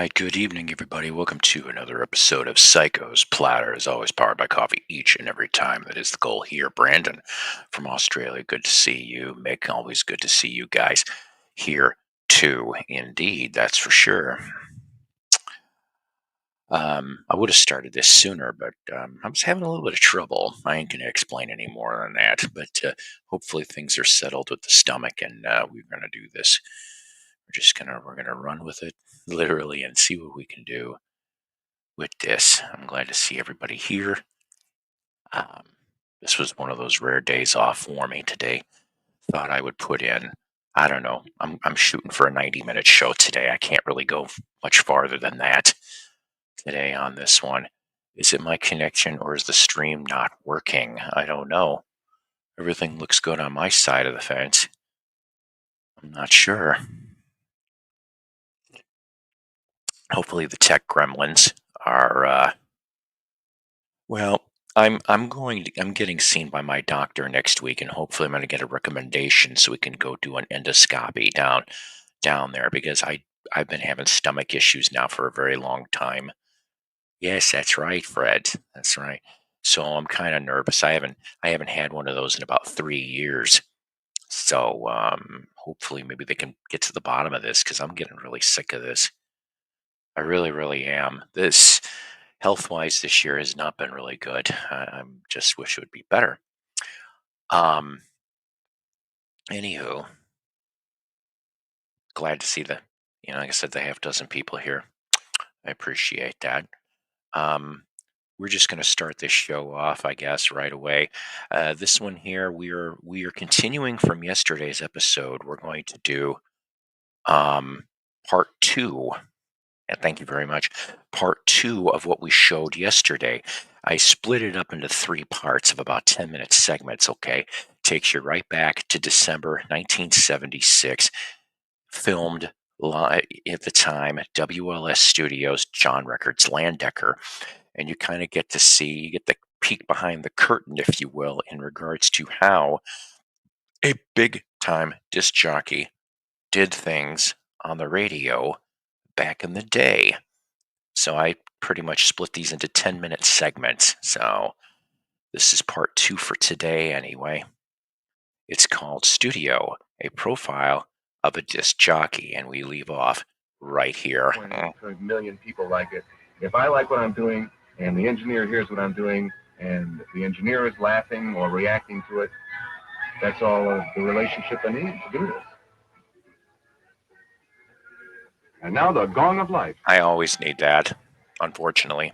right, good evening, everybody. Welcome to another episode of Psycho's Platter, as always, powered by coffee each and every time. That is the goal here. Brandon from Australia, good to see you. Mick, always good to see you guys here too. Indeed, that's for sure. I would have started this sooner, but I was having a little bit of trouble. I ain't going to explain any more than that, but hopefully things are settled with the stomach, and we're going to do this. We're gonna run with it, literally, and see what we can do with this. I'm glad to see everybody here. Um, this was one of those rare days off for me today. Thought I would put in. I don't know. I'm shooting for a 90-minute show today. I can't really go much farther than that today on this one. Is it my connection or is the stream not working? I don't know. Everything looks good on my side of the fence. I'm not sure. Hopefully the tech gremlins are well, I'm getting seen by my doctor next week, and hopefully I'm going to get a recommendation so we can go do an endoscopy down there because I've been having stomach issues now for a very long time. Yes, that's right, Fred. That's right. So I'm kind of nervous. I haven't had one of those in about 3 years. So hopefully maybe they can get to the bottom of this because I'm getting really sick of this. I really, really am. This health-wise this year has not been really good. I just wish it would be better. Um, Anywho, glad to see like I said, the half dozen people here. I appreciate that. Um, we're just going to start this show off, I guess, right away. This one here, we are continuing from yesterday's episode. We're going to do part two. And thank you very much. Part two of what we showed yesterday. I split it up into 3 parts of about 10-minute segments, okay? Takes you right back to December 1976. Filmed live at the time, WLS Studios, John Records, Landecker. And you kind of get the peek behind the curtain, if you will, in regards to how a big-time disc jockey did things on the radio back in the day. So I pretty much split these into 10-minute segments. So this is part 2 for today anyway. It's called Studio, a profile of a disc jockey, and we leave off right here. 20 million people like it. If I like what I'm doing and the engineer hears what I'm doing and the engineer is laughing or reacting to it, that's all of the relationship I need to do this. And now the gong of life. I always need that, unfortunately.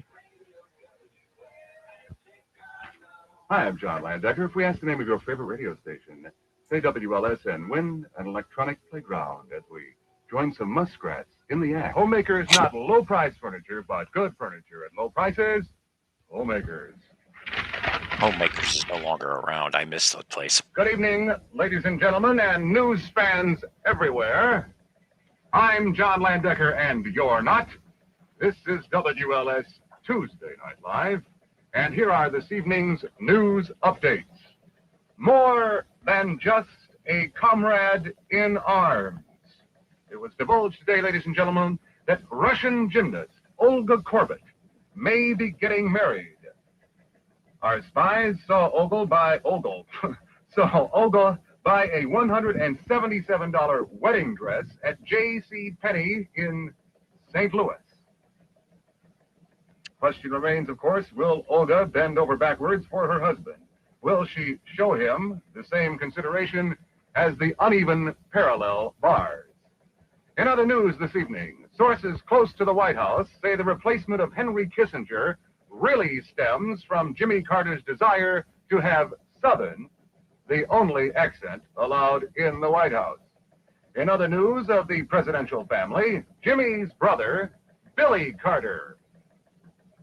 Hi, I'm John Landecker. If we ask the name of your favorite radio station, say WLS and win an electronic playground as we join some muskrats in the act. Homemakers, not low-price furniture, but good furniture at low prices. Homemakers. Homemakers is no longer around. I miss that place. Good evening, ladies and gentlemen, and news fans everywhere. I'm John Landecker, and you're not. This is WLS Tuesday Night Live, and here are this evening's news updates. More than just a comrade in arms. It was divulged today, ladies and gentlemen, that Russian gymnast Olga Korbut may be getting married. Our spies saw Olga buy a $177 wedding dress at J.C. Penney in St. Louis. Question remains, of course, will Olga bend over backwards for her husband? Will she show him the same consideration as the uneven parallel bars? In other news this evening, sources close to the White House say the replacement of Henry Kissinger really stems from Jimmy Carter's desire to have Southern, the only accent allowed in the White House. In other news of the presidential family, Jimmy's brother, Billy Carter,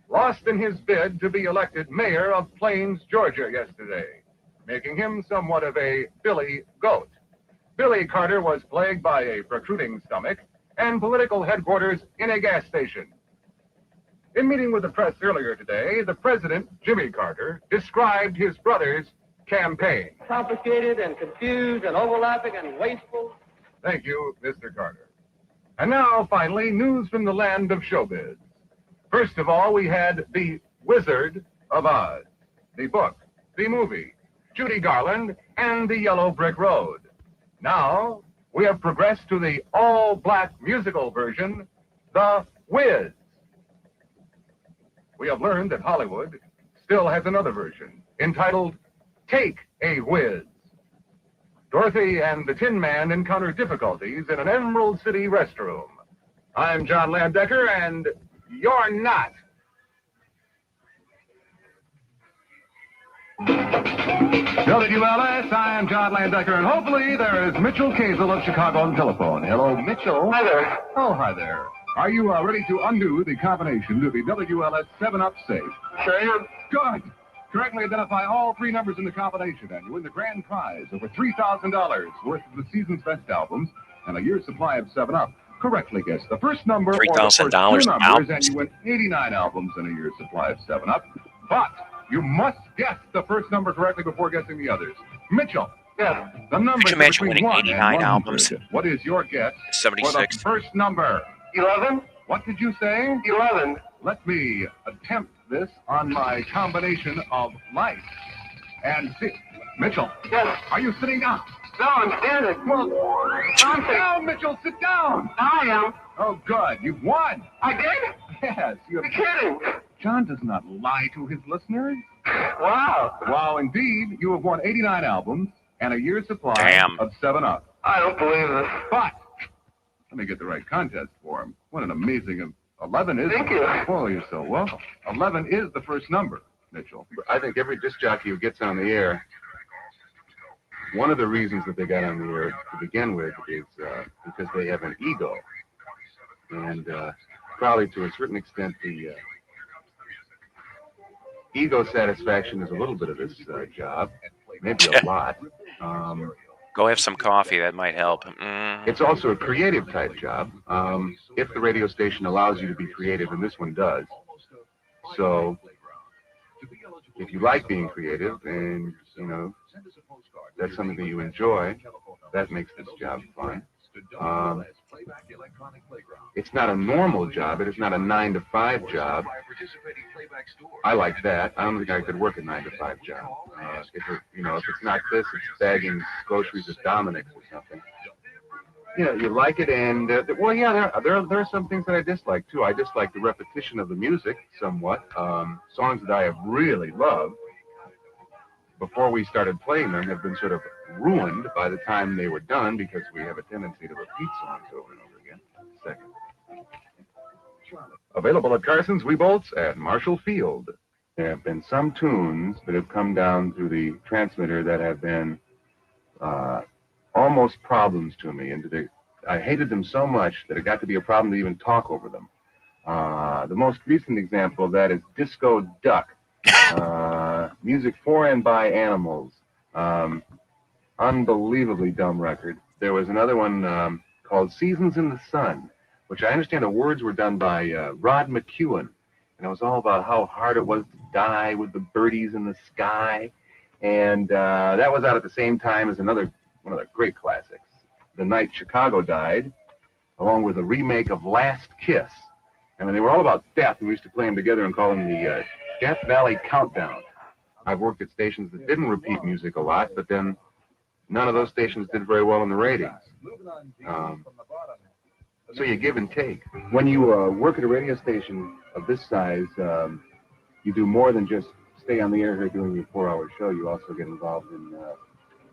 lost in his bid to be elected mayor of Plains, Georgia yesterday, making him somewhat of a Billy Goat. Billy Carter was plagued by a protruding stomach and political headquarters in a gas station. In meeting with the press earlier today, the president, Jimmy Carter, described his brother's campaign. Complicated and confused and overlapping and wasteful. Thank you, Mr. Carter. And now, finally, news from the land of showbiz. First of all, we had The Wizard of Oz, the book, the movie, Judy Garland, and The Yellow Brick Road. Now, we have progressed to the all-black musical version, The Wiz. We have learned that Hollywood still has another version, entitled Take a Whiz. Dorothy and the Tin Man encounter difficulties in an Emerald City restroom. I'm John Landecker, and you're not. WLS, I am John Landecker, and hopefully there is Mitchell Kazel of Chicago on the telephone. Hello, Mitchell. Hi there. Oh, hi there. Are you ready to undo the combination to the WLS 7-Up safe? Sure am. Good. Correctly identify all three numbers in the combination, and you win the grand prize, over $3,000 worth of the season's best albums and a year's supply of 7-Up. Correctly guess the first number or the first two $3,000 numbers, albums. and you win 89 albums and a year's supply of 7-Up. But you must guess the first number correctly before guessing the others. Mitchell. Yeah. The number Could you imagine between winning 1 89 and albums? 100. What is your guess for the 76. first number? 11? What did you say? 11. Let me attempt this on my combination of lights. And see. Mitchell, Yes. are you sitting down? No, I'm standing. Well, I'm sit down, Mitchell, sit down. I am. Oh, good. You've won. I did? Yes. You're kidding. John does not lie to his listeners. Wow. Wow, indeed, you have won 89 albums and a year's supply Damn. of 7-Up. I don't believe this. But, let me get the right contest for him. What an amazing 11 is. Thank you. Oh, you're so welcome. 11 is the first number, Mitchell. I think every disc jockey who gets on the air, one of the reasons that they got on the air to begin with is because they have an ego. And probably to a certain extent, the ego satisfaction is a little bit of this job, maybe a lot. Go have some coffee. That might help. It's also a creative type job, if the radio station allows you to be creative, and this one does. So if you like being creative and, you know, that's something that you enjoy, that makes this job fun. It's not a normal job. It is not a 9-to-5 job. I like that. I don't think I could work a 9-to-5 job. If it's not this, it's bagging groceries at Dominic's or something. You know, you like it, and well, yeah, there are some things that I dislike too. I dislike the repetition of the music somewhat. Songs that I have really loved before we started playing them have been sort of ruined by the time they were done because we have a tendency to repeat songs over and over again. Second. Available at Carson's, Webolt's, and Marshall Field. There have been some tunes that have come down through the transmitter that have been almost problems to me. And I hated them so much that it got to be a problem to even talk over them. The most recent example of that is Disco Duck. Music for and by animals. Unbelievably dumb record. There was another one called Seasons in the Sun, which I understand the words were done by Rod McEwen. And it was all about how hard it was to die with the birdies in the sky. And that was out at the same time as one of the great classics, The Night Chicago Died, along with a remake of Last Kiss. I mean, they were all about death, and we used to play them together and call them the Death Valley Countdown. I've worked at stations that didn't repeat music a lot, but then none of those stations did very well in the ratings. So you give and take. When you work at a radio station of this size, you do more than just stay on the air here doing your 4-hour show. You also get involved in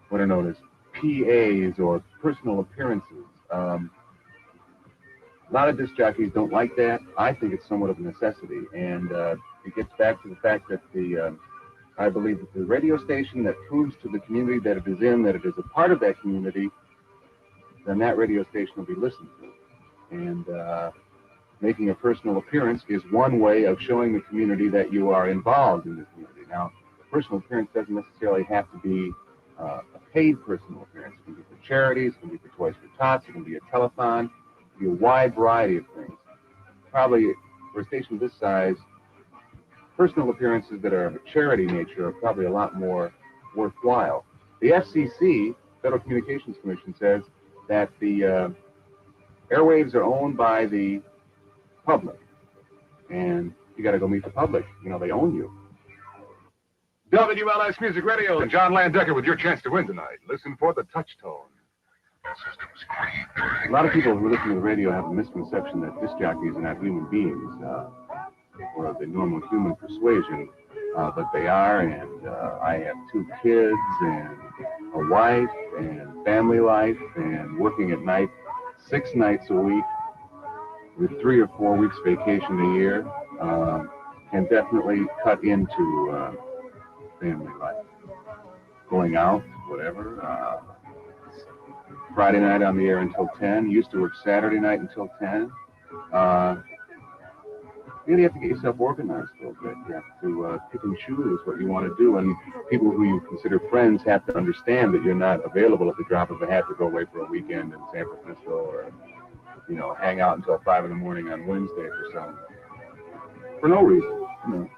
what are known as PAs or personal appearances. A lot of disc jockeys don't like that. I think it's somewhat of a necessity, and it gets back to the fact that I believe that the radio station that proves to the community that it is in, that it is a part of that community, then that radio station will be listened to. And making a personal appearance is one way of showing the community that you are involved in the community. Now, a personal appearance doesn't necessarily have to be a paid personal appearance. It can be for charities, it can be for Toys for Tots, it can be a telethon, it can be a wide variety of things. Probably for a station of this size, personal appearances that are of a charity nature are probably a lot more worthwhile. The FCC, Federal Communications Commission, says that the airwaves are owned by the public, and you got to go meet the public. You know, they own you. WLS Music Radio and John Landecker with your chance to win tonight. Listen for the touch tone. A lot of people who listen to the radio have a misconception that disc jockeys are not human beings, or the normal human persuasion, but they are, and I have 2 kids and a wife and family life and working at night 6 nights a week with 3 or 4 weeks vacation a year, can definitely cut into family life. Going out, whatever. Friday night on the air until 10. Used to work Saturday night until 10. Really have to get yourself organized a little bit. You have to pick and choose what you want to do. And people who you consider friends have to understand that you're not available at the drop of a hat to go away for a weekend in San Francisco or, you know, hang out until 5 in the morning on Wednesday or something. For no reason, you know.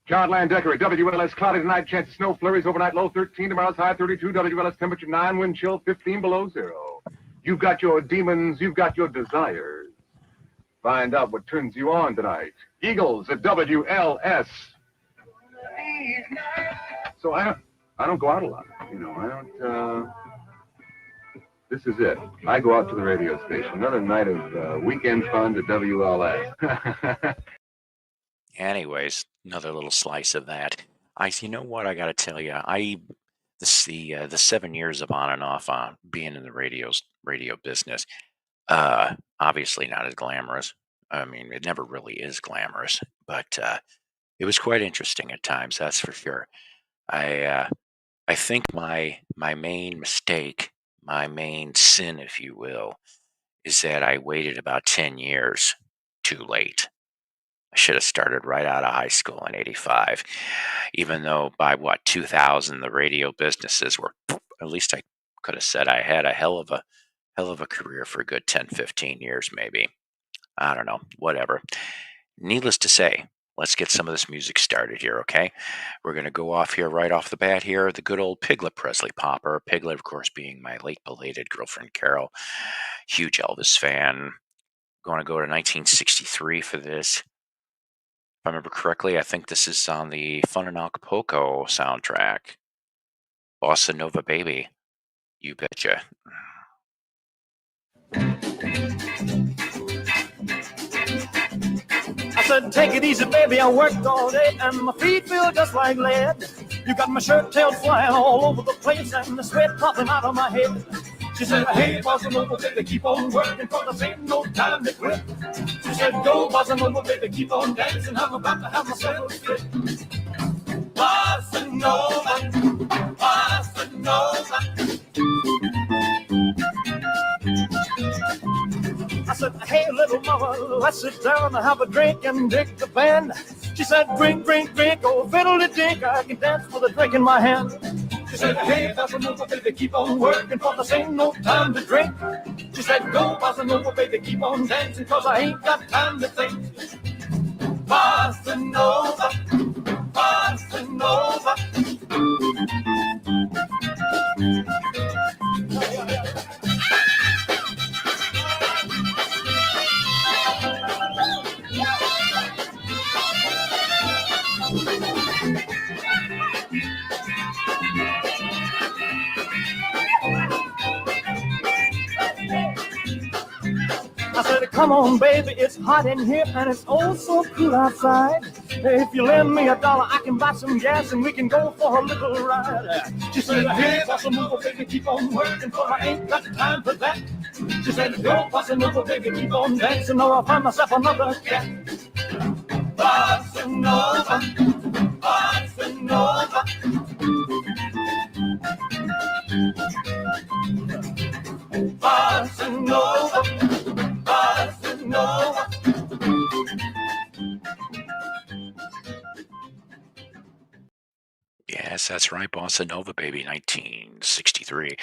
John Landecker at WLS. Cloudy tonight, chance of snow flurries. Overnight low 13, tomorrow's high 32. WLS temperature 9, wind chill 15 below zero. You've got your demons, you've got your desires. Find out what turns you on tonight. Eagles at WLS. So I don't go out a lot. You know, I don't. This is it. I go out to the radio station. Another night of weekend fun to WLS. Anyways, another little slice of that. You know what? I got to tell you, the 7 years of on and off being in the radio business. Obviously not as glamorous. I mean, it never really is glamorous, but it was quite interesting at times. That's for sure. I think my main mistake, my main sin, if you will, is that I waited about 10 years too late. I should have started right out of high school in '85, even though by 2000 the radio businesses were. At least I could have said I had a hell of a career for a good 10, 15 years, maybe. I don't know, whatever. Needless to say, let's get some of this music started here, okay? We're going to go off here right off the bat here. The good old Piglet Presley popper. Piglet, of course, being my late belated girlfriend, Carol. Huge Elvis fan. Going to go to 1963 for this. If I remember correctly, I think this is on the Fun in Acapulco soundtrack. Bossa Nova Baby. You betcha. I said, take it easy, baby. I worked all day and my feet feel just like lead. You got my shirt tails flying all over the place and the sweat popping out of my head. She said, hey, bossa nova, baby, keep on working, 'cause there ain't no time to quit. She said, go, bossa nova, baby, keep on dancing. I'm about to have myself a fit. Bossa nova, bossa nova. I said, hey, little mama, let's sit down and have a drink and dig the band. She said, drink, drink, drink, oh, fiddle-de-dink, I can dance with a drink in my hand. She said, hey, bossa nova, baby, keep on working, for this ain't no time to drink. She said, go, bossa nova, baby, keep on dancing, 'cause I ain't got time to think. Bossa nova, bossa nova. I said, come on, baby, it's hot in here and it's oh so cool outside. If you lend me $1, I can buy some gas and we can go for a little ride. She said, hey, bossa nova, baby, keep on working, for I ain't got time for that. She said, go, bossa nova, baby, keep on dancing, or I'll find myself another cat. Bossa nova, bossa nova. Bossa nova, bossa nova. Yes, that's right, Bossa Nova Baby, 1963.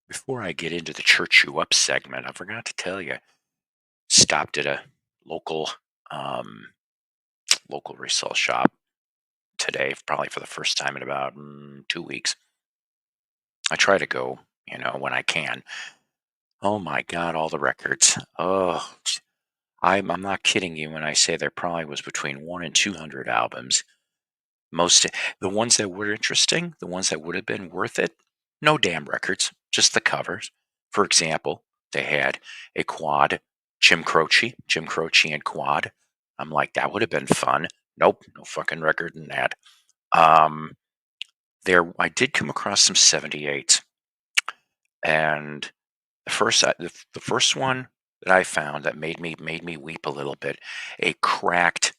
Before I get into the Church You Up segment, I forgot to tell you, stopped at a local um, local resale shop today, probably for the first time in about 2 weeks. I try to go, when I can. Oh my God, all the records. Oh, I'm not kidding you when I say there probably was between 1 and 200 albums. Most the ones that were interesting, the ones that would have been worth it, no damn records, just the covers. For example, they had a quad, Jim Croce and quad. I'm like, that would have been fun. Nope, no fucking record in that. Um, I did come across some 78s, and the first one that I found that made me weep a little bit, a cracked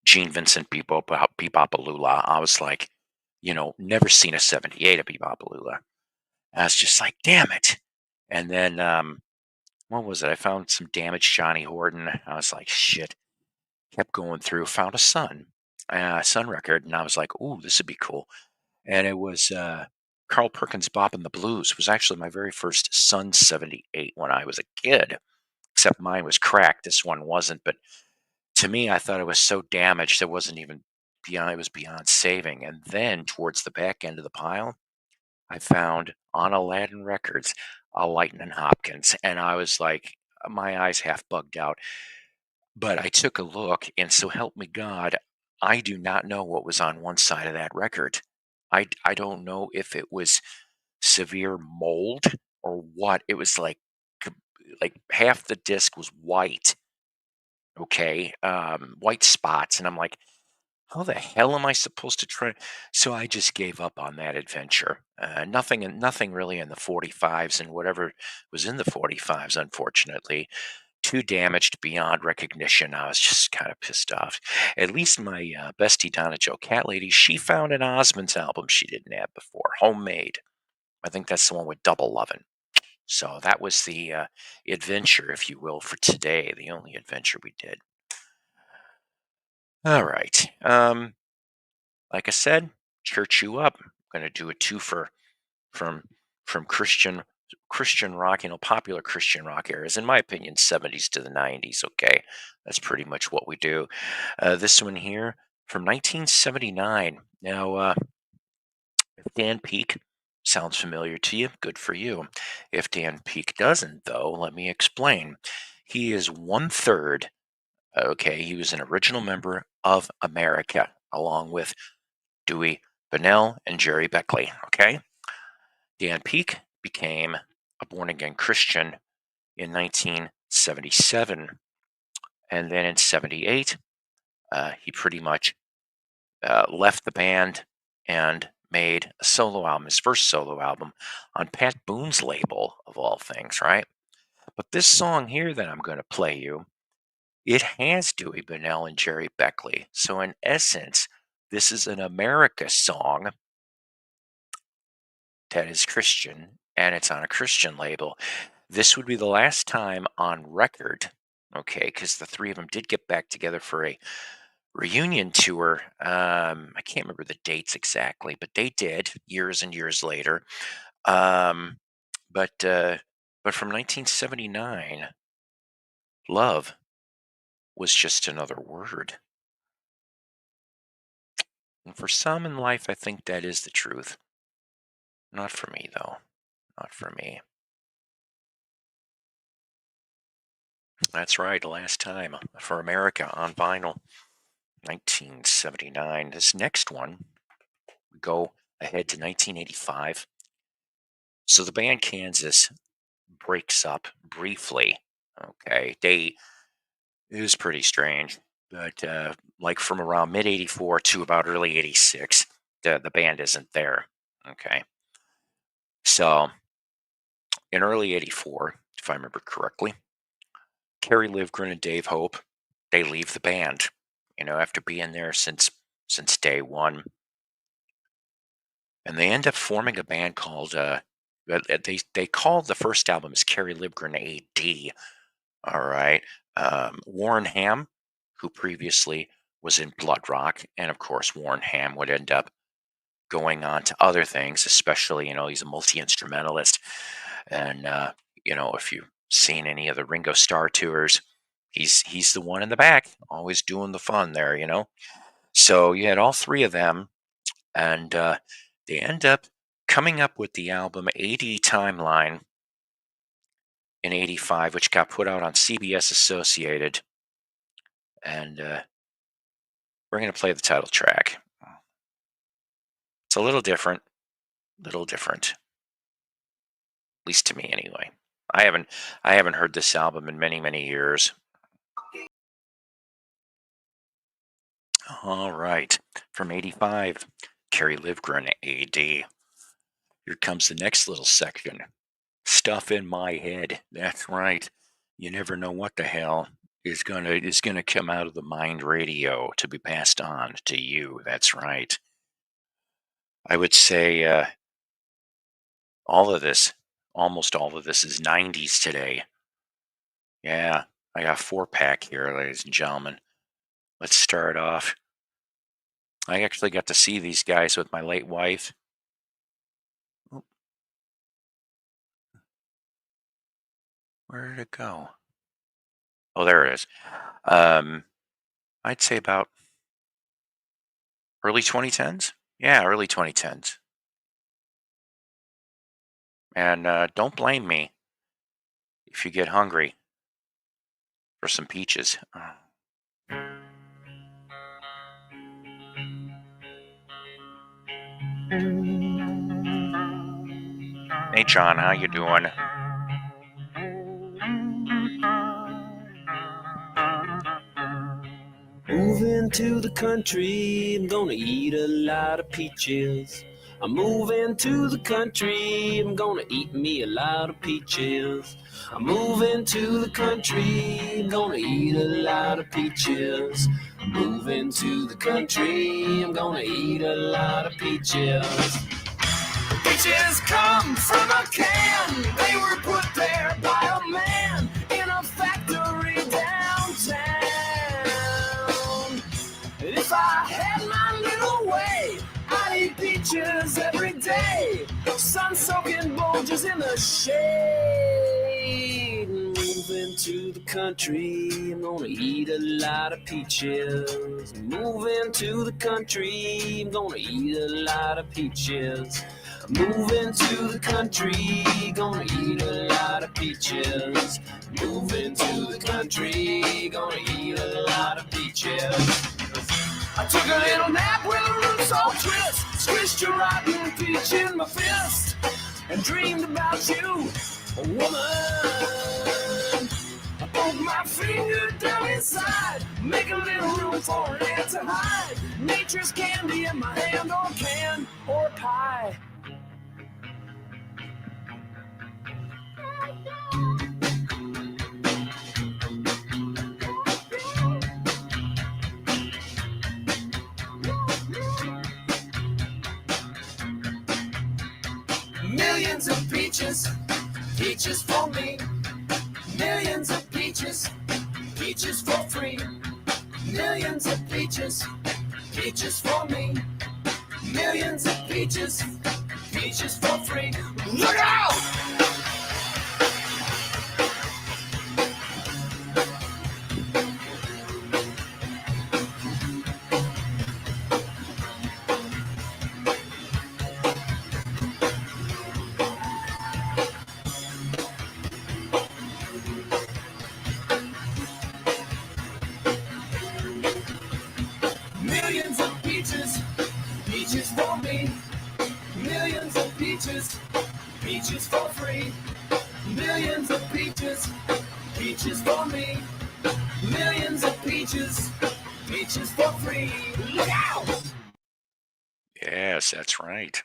Gene Vincent Bebopalula. I was like, never seen a 78 of Bebopalula. I was just like, damn it. And then, what was it? I found some damaged Johnny Horton. I was like, shit. Kept going through, found Sun record, and I was like, ooh, this would be cool. And it was Carl Perkins' Bop and the Blues. It was actually my very first Sun 78 when I was a kid, except mine was cracked. This one wasn't. But to me, I thought it was so damaged it wasn't even beyond, it was beyond saving. And then towards the back end of the pile, I found on Aladdin Records a Lightning Hopkins. And I was like, my eyes half bugged out. But I took a look, and so help me God, I do not know what was on one side of that record. I don't know if it was severe mold or what. It was like half the disc was white, okay, white spots, and I'm like, how the hell am I supposed to try? So I just gave up on that adventure. Nothing really in the 45s, and whatever was in the 45s, unfortunately, too damaged beyond recognition. I was just kind of pissed off. At least my bestie Donna Joe Cat Lady, she found an Osmonds album she didn't have before, homemade. I think that's the one with Double Lovin'. So that was the adventure, if you will, for today. The only adventure we did. All right. Like I said, church you up. I'm going to do a twofer from from Christian rock, popular Christian rock eras. In my opinion, 70s to the 90s. Okay, that's pretty much what we do. This one here from 1979. Now, if Dan Peake sounds familiar to you, good for you. If Dan Peake doesn't, though, let me explain. He is one third. Okay, he was an original member of America, along with Dewey Bunnell and Jerry Beckley. Okay, Dan Peake became a born again Christian in 1977. And then in 78, he pretty much left the band and made a solo album, his first solo album on Pat Boone's label, of all things, right? But this song here that I'm going to play you, it has Dewey Bunnell and Jerry Beckley. So, in essence, this is an America song that is Christian, and it's on a Christian label. This would be the last time on record, okay, because the three of them did get back together for a reunion tour. I can't remember the dates exactly, but they did years and years later. Um, but from 1979, love was just another word. And for some in life, I think that is the truth. Not for me, though. Not for me. That's right, last time for America on vinyl, 1979. This next one, we go ahead to 1985. So the band Kansas breaks up briefly. Okay, it was pretty strange, but like from around mid '84 to about early '86, the band isn't there. Okay, so in early '84, if I remember correctly, Kerry Livgren and Dave Hope, they leave the band. After being there since day one, and they end up forming a band called they called the first album as Kerry Livgren AD. All right, Warren Ham, who previously was in Blood Rock, and of course Warren Ham would end up going on to other things, especially he's a multi instrumentalist, and if you've seen any of the Ringo Starr tours, he's the one in the back, always doing the fun there. So you had all three of them, and they end up coming up with the album AD Timeline in '85, which got put out on CBS Associated, and we're going to play the title track. It's a little different, at least to me anyway. I haven't heard this album in many, many years. All right, from '85, Kerry Livgren, AD. Here comes the next little section. Stuff in my head. That's right. You never know what the hell is gonna come out of the mind radio to be passed on to you. That's right. I would say all of this, almost all of this, is '90s today. Yeah, I got a 4-pack here, ladies and gentlemen. Let's start off. I actually got to see these guys with my late wife. Oh, where did it go? Oh, there it is. I'd say about early 2010s. Yeah, early 2010s. And don't blame me if you get hungry for some peaches. Hey, John, how you doing? Moving to the country, I'm gonna eat a lot of peaches. I'm moving to the country, I'm gonna eat me a lot of peaches. I'm moving to the country, I'm gonna eat a lot of peaches. I'm moving to the country, I'm gonna eat a lot of peaches. Peaches come from a can, they were put there by a man in a factory downtown. If I had my little way, I'd eat peaches every day. Sun-soaking bulges in the shade. Moving to the country, I'm gonna eat a lot of peaches. Moving to the country, I'm gonna eat a lot of peaches. Moving to the country, gonna eat a lot of peaches. Moving to the country, gonna eat a lot of peaches. I took a little nap with a roots all twist, squished a rotten peach in my fist, and dreamed about you, a woman. I poke my finger down inside, make a little room for an ant to hide. Nature's candy in my hand, or can, or pie. Millions of peaches, peaches for me. Millions of peaches, peaches for free. Millions of peaches, peaches for me. Millions of peaches, peaches for free. Look out! Millions of peaches, peaches for me. Millions of peaches, peaches for free. Millions of peaches, peaches for me. Millions of peaches, peaches for free. Look out! Yes, that's right.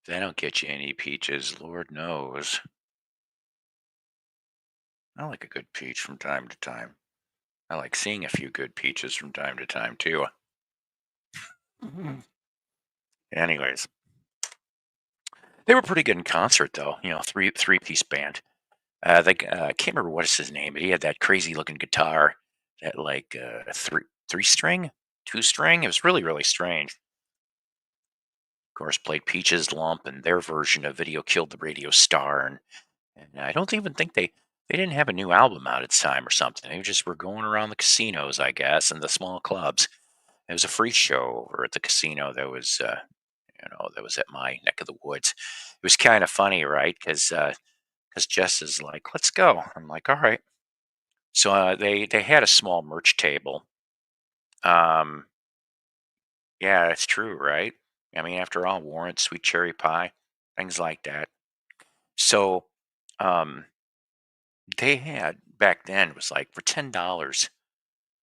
They don't get you any peaches, Lord knows. I like a good peach from time to time. I like seeing a few good peaches from time to time, too. Anyways, they were pretty good in concert, though. You know, three-piece band. I can't remember what is his name, but he had that crazy looking guitar, that like three string, 2 string. It was really, really strange. Of course, played Peaches Lump and their version of Video Killed the Radio Star, and I don't even think they didn't have a new album out at the time or something. They just were going around the casinos, I guess, and the small clubs. It was a free show over at the casino that was, that was at my neck of the woods. It was kind of funny, right? Because because Jess is like, "Let's go." I'm like, "All right." So they had a small merch table. Um, yeah, it's true, right? I mean, after all, warrant, sweet cherry pie, things like that. So um, they had back then, it was like for $10.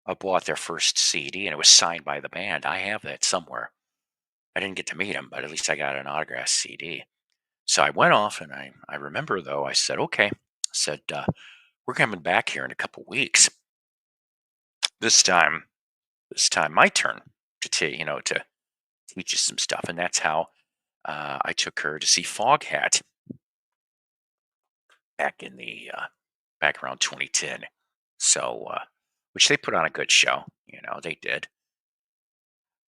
I bought their first CD, and it was signed by the band. I have that somewhere. I didn't get to meet him, but at least I got an autographed CD. So I went off, and I remember though I said, "Okay," I said, "We're coming back here in a couple weeks. This time, this time my turn to to teach you some stuff." And that's how I took her to see Foghat back in the back around 2010. So, which they put on a good show. They did.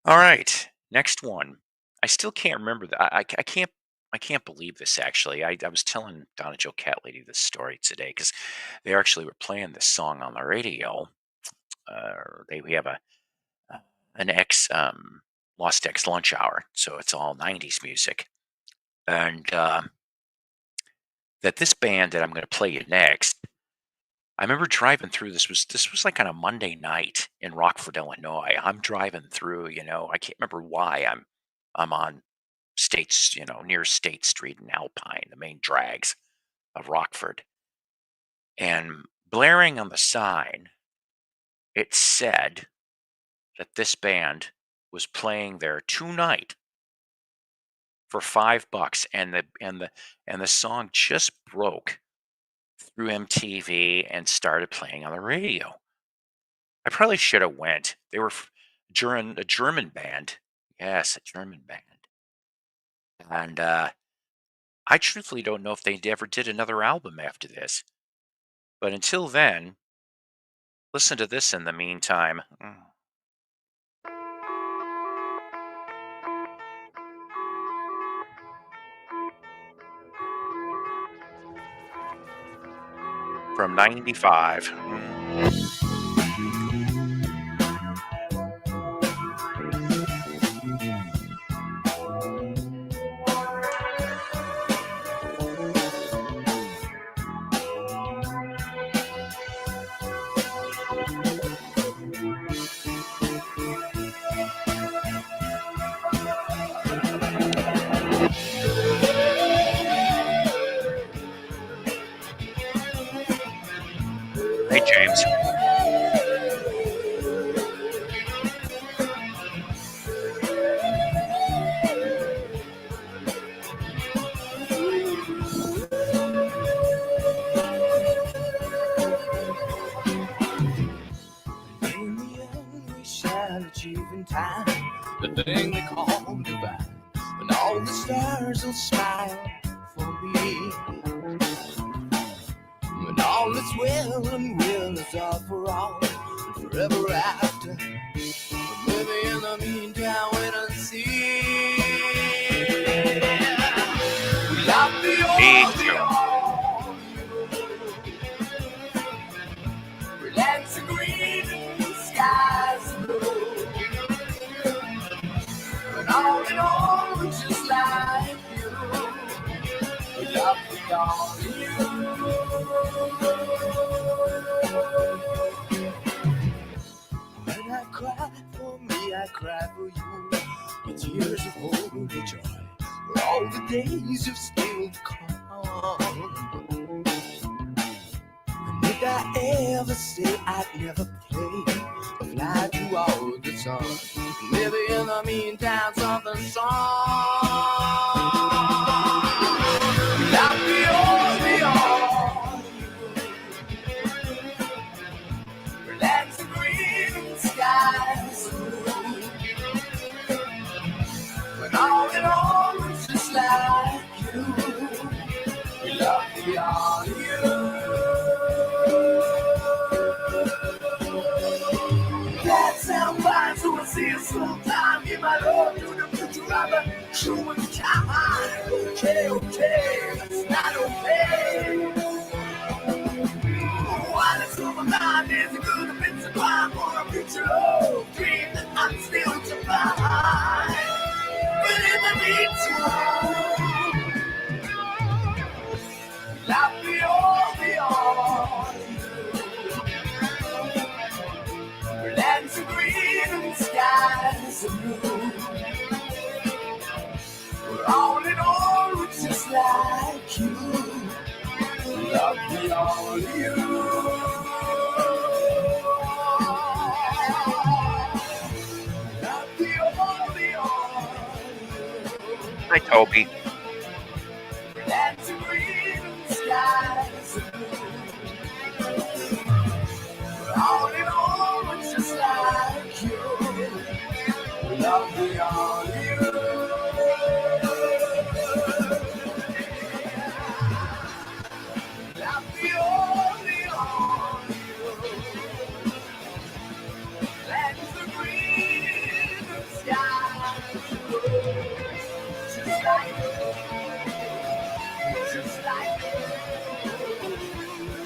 All right, next one. I still can't remember that. I can't. I can't believe this actually. I was telling Donna Joe Cat Lady this story today because they actually were playing this song on the radio. We have an ex Lost X lunch hour, so it's all '90s music, and that this band that I'm going to play you next. I remember driving through. This was like on a Monday night in Rockford, Illinois. I'm driving through. I can't remember why I'm on States, near State Street and Alpine, the main drags of Rockford, and blaring on the sign, it said that this band was playing there tonight for $5, and the song just broke through MTV and started playing on the radio. I probably should have went. They were during a German band. Yes, a German band. And I truthfully don't know if they ever did another album after this. But until then, listen to this in the meantime. From 95. Hey, James. In the end, we shall achieve in time the thing they call divine, and all the stars will smile for me. When all is well and will is all for all, and forever after. But maybe in the meantime, wait and see. We love the all, relax the green skies blue. And all in all, just like you, we love the all of you. When I cry for me, I cry for you. The tears of holy joy, for all the days you've still to come. And if I ever say I'd never play, fly through all the sun, maybe in the meantime something song. Like the all, relax the green skies. When all in all, it's just like you. We love the all of you. That sound fine, so I see it sometime. Give my love to the future of the human kind. Okay, that's not okay. While it's on my mind, there's a good bit of crime for a future love dream that I'm still to find. But in the meantime, love me All in all, it's just like you. Love me all you. Love me all. Hi, Toby. That's a green skies. All in all, it's just like you. Love me all you. Love me all you. That's the green skies. Just like you. Just like you.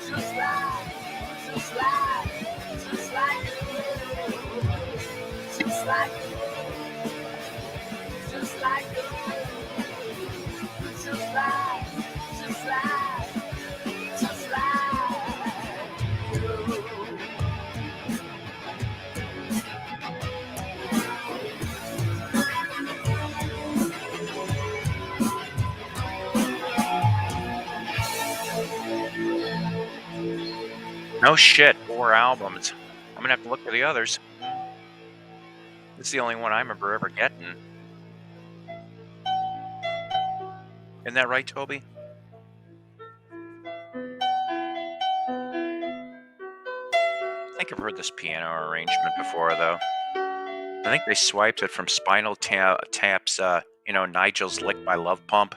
Just like. Just like. Just like you. Just like you. Just like you. Just like. Just like. Just like you. No shit, 4 albums. I'm gonna have to look for the others. This is the only one I remember ever getting. Isn't that right, Toby? I think I've heard this piano arrangement before, though. I think they swiped it from Spinal Tap's, Nigel's Lick by Love Pump.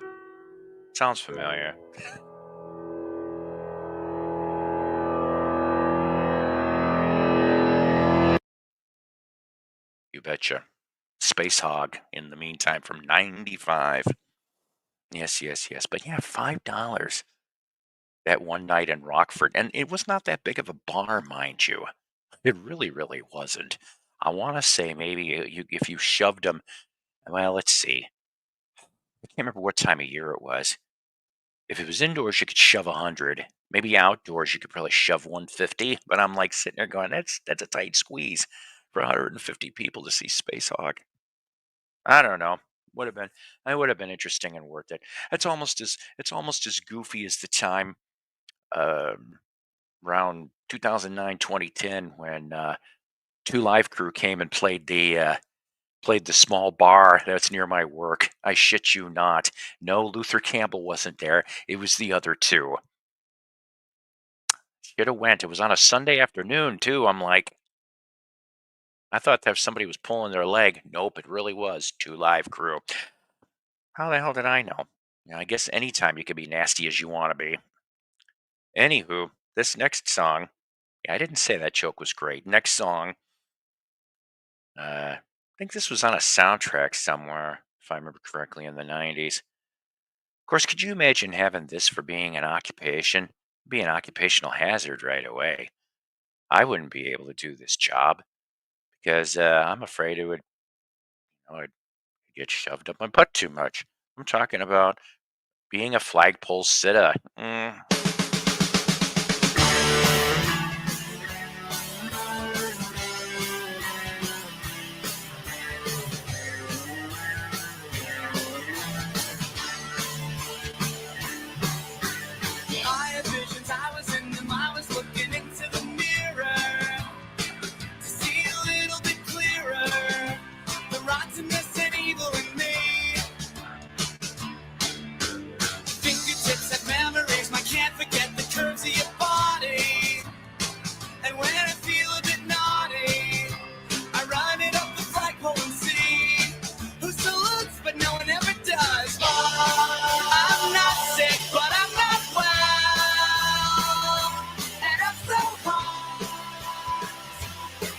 Sounds familiar. You betcha. Space Hog, in the meantime, from 95. Yes. But yeah, $5 that one night in Rockford. And it was not that big of a bar, mind you. It really, really wasn't. I want to say maybe if you shoved them, well, let's see. I can't remember what time of year it was. If it was indoors, you could shove 100. Maybe outdoors, you could probably shove 150. But I'm like sitting there going, that's a tight squeeze for 150 people to see Space Hog. I don't know. It would have been interesting and worth it. It's almost as goofy as the time around 2009, 2010 when Two Live Crew came and played the small bar that's near my work. I shit you not. No, Luther Campbell wasn't there. It was the other two. Should have went. It was on a Sunday afternoon too. I'm like, I thought that somebody was pulling their leg. Nope, it really was Two Live Crew. How the hell did I know? I guess anytime you can be nasty as you want to be. Anywho, this next song, I didn't say that joke was great. Next song, I think this was on a soundtrack somewhere, if I remember correctly, in the 90s. Of course, could you imagine having this for being an occupation? It'd be an occupational hazard right away. I wouldn't be able to do this job because I'm afraid I'd get shoved up my butt too much. I'm talking about being a flagpole sitta. I had visions, I was in them, I was looking into the mirror to see a little bit clearer the rottenness and evil in me. Fingertips have memories, I can't forget the curves of your body. And when I feel a bit naughty, I run it up the flagpole and see who salutes, but no one ever does. I'm not sick, but I'm not well, and I'm so hard,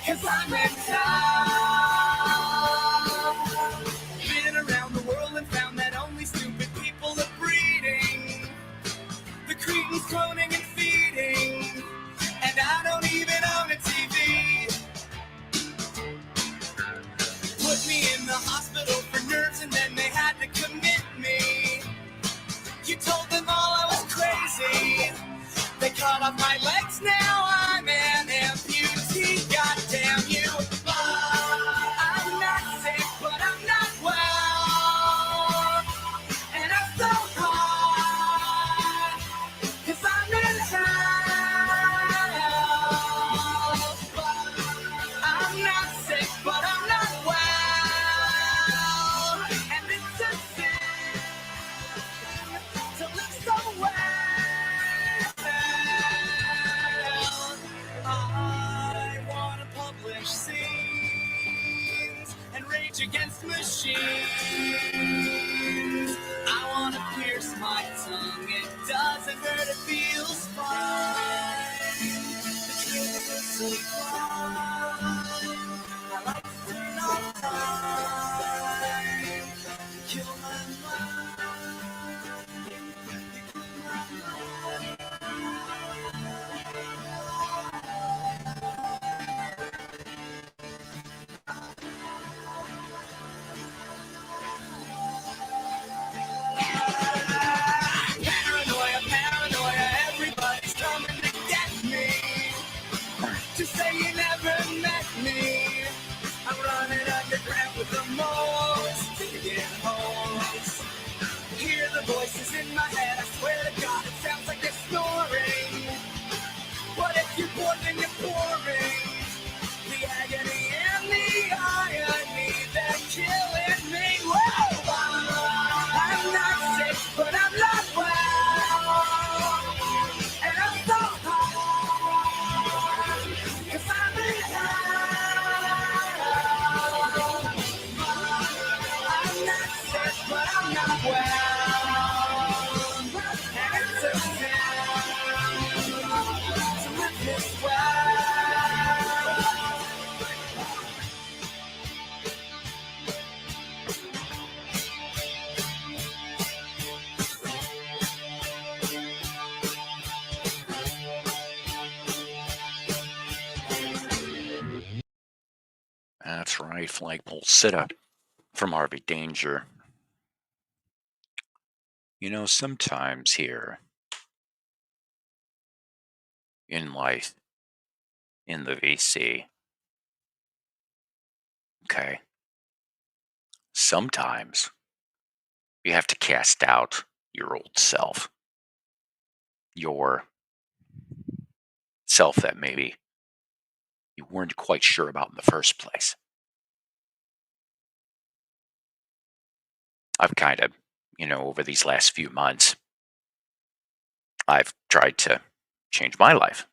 'cause I'm in town. Been around the world and found that only stupid people are breeding. The cretins cloning and feeding, and I don't even own a TV. Put me in the hospital for nerves and then they had to commit me. You told them all I was crazy. They cut off my legs, now I'm an amputee. Goddamn you. I'm not sick, Rage Against Machines. I wanna pierce my tongue. It doesn't hurt, it feels fine. The truth is so fine. I like to turn off time. Kill my mind. You kill my mind. Paranoia, paranoia, everybody's coming to get me. To say you never met me. I'm running underground with the most digging holes. Hear the voices in my head, I swear to God, it sounds like they're snoring. What if you're bored and you're pouring? The agony and the irony, they're killing me. Whoa! I'm not sick, but I'm not well. And I'm so high, 'cause I'm in hell. I'm not sick, but I'm not well. And it's a sin to live this way. That's right, Flagpole Sitta from Harvey Danger. You know, sometimes here in life, in the VC, okay, sometimes you have to cast out your old self, your self that maybe you weren't quite sure about in the first place. I've kind of, over these last few months, I've tried to change my life,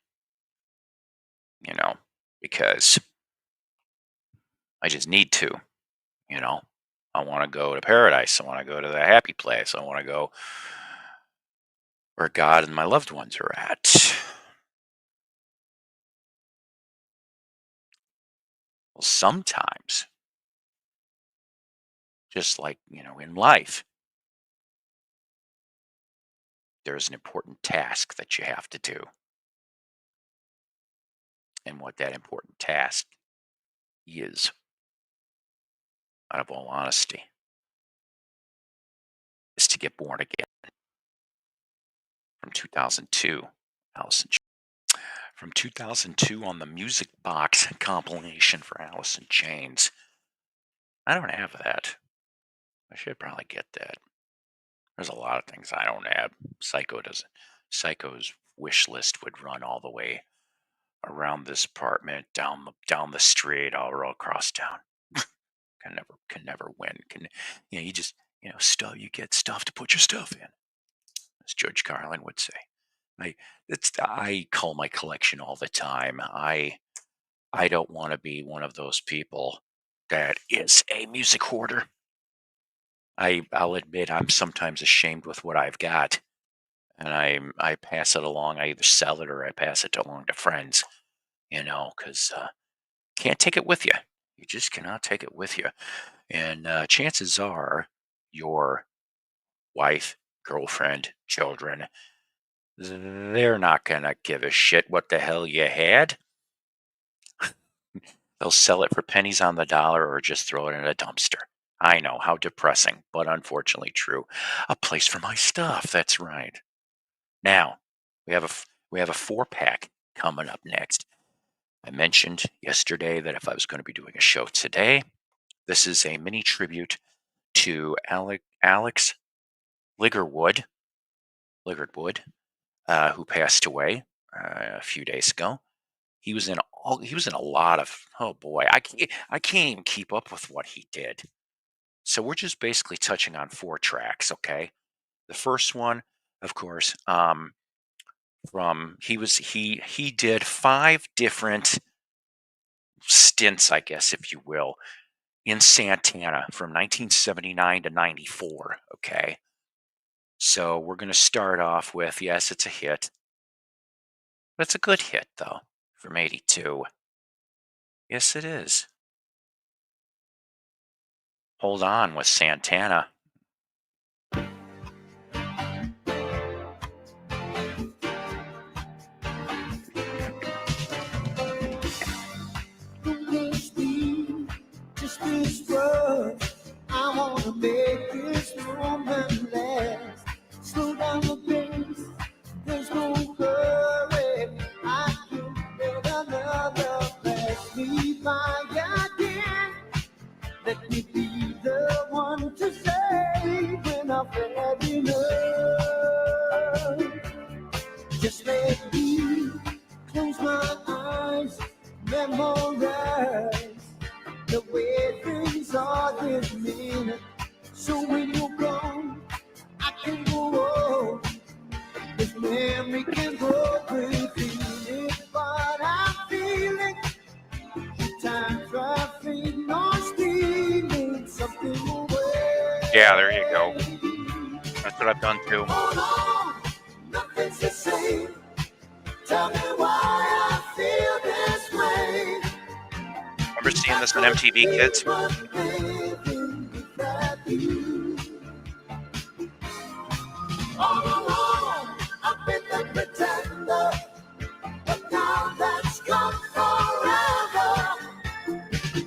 because I just need to, you know. I want to go to paradise. I want to go to the happy place. I want to go where God and my loved ones are at. Well, sometimes, just like, in life, there's an important task that you have to do. And what that important task is, out of all honesty, is to get born again. From 2002, Allison. From 2002 on the Music Box compilation for Alice in Chains. I don't have that. I should probably get that. There's a lot of things I don't have. Psycho doesn't. Psycho's wish list would run all the way around this apartment, down the street, all across town. Can never win. You just stuff. You get stuff to put your stuff in, as Judge Carlin would say. I call my collection all the time. I don't want to be one of those people that is a music hoarder. I'll admit I'm sometimes ashamed with what I've got, and I pass it along. I either sell it or I pass it along to friends, because can't take it with you. You just cannot take it with you, and chances are your wife, girlfriend, children, they're not gonna give a shit what the hell you had. They'll sell it for pennies on the dollar or just throw it in a dumpster. I know, how depressing, but unfortunately true. A place for my stuff. That's right. Now, we have a 4-pack coming up next. I mentioned yesterday that if I was going to be doing a show today, this is a mini tribute to Alex Liggerwood, who passed away a few days ago. He was in a lot of, oh boy, I can't even keep up with what he did. So we're just basically touching on 4 tracks, okay? The first one, of course, he did 5 different stints, I guess, if you will, in Santana from 1979 to 94. Okay. So we're going to start off with, yes, it's a hit. But it's a good hit, though, from 82. Yes, it is. Hold On with Santana. Just this word. I wanna make this moment last. Slow down the pace. There's no hurry. I can let another pass me by again. Let me be the one to say when I've had enough. Just let me close my eyes, memorize the way things are this minute. So when you're gone, I can go on. This memory can go crazy, but I'm feeling time traveling or stealing something away. Yeah, there you go. That's what I've done too. Hold on, nothing's the same. Tell me why I feel this way. Remember seeing this on MTV, kids? All along, I've been the pretender, but now that's gone forever.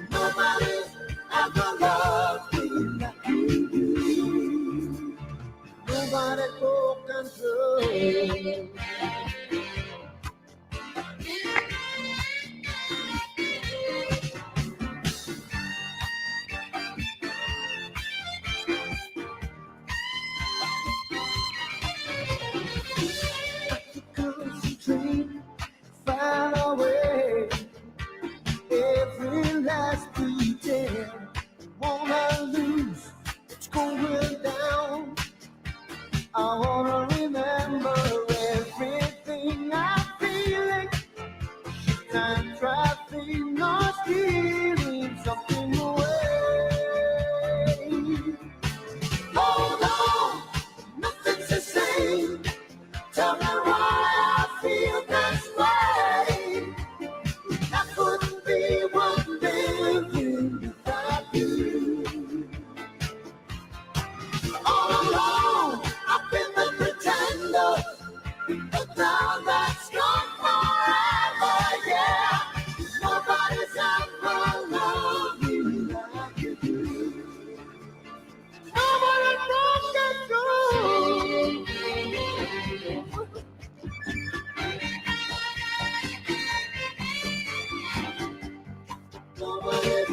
Nobody's ever loved me like you do. Nobody broke control. Concentrate, far away. Every last detail, wanna lose what's going down. I wanna remember everything I'm feeling. Time traveling or stealing something away. Hold on, nothing's the same. Tell me why I feel this way. I couldn't be one living without you. All alone, I've been the pretender, but now that's gone forever, yeah. Nobody's ever loved me like you do. Nobody broke control. Nobody's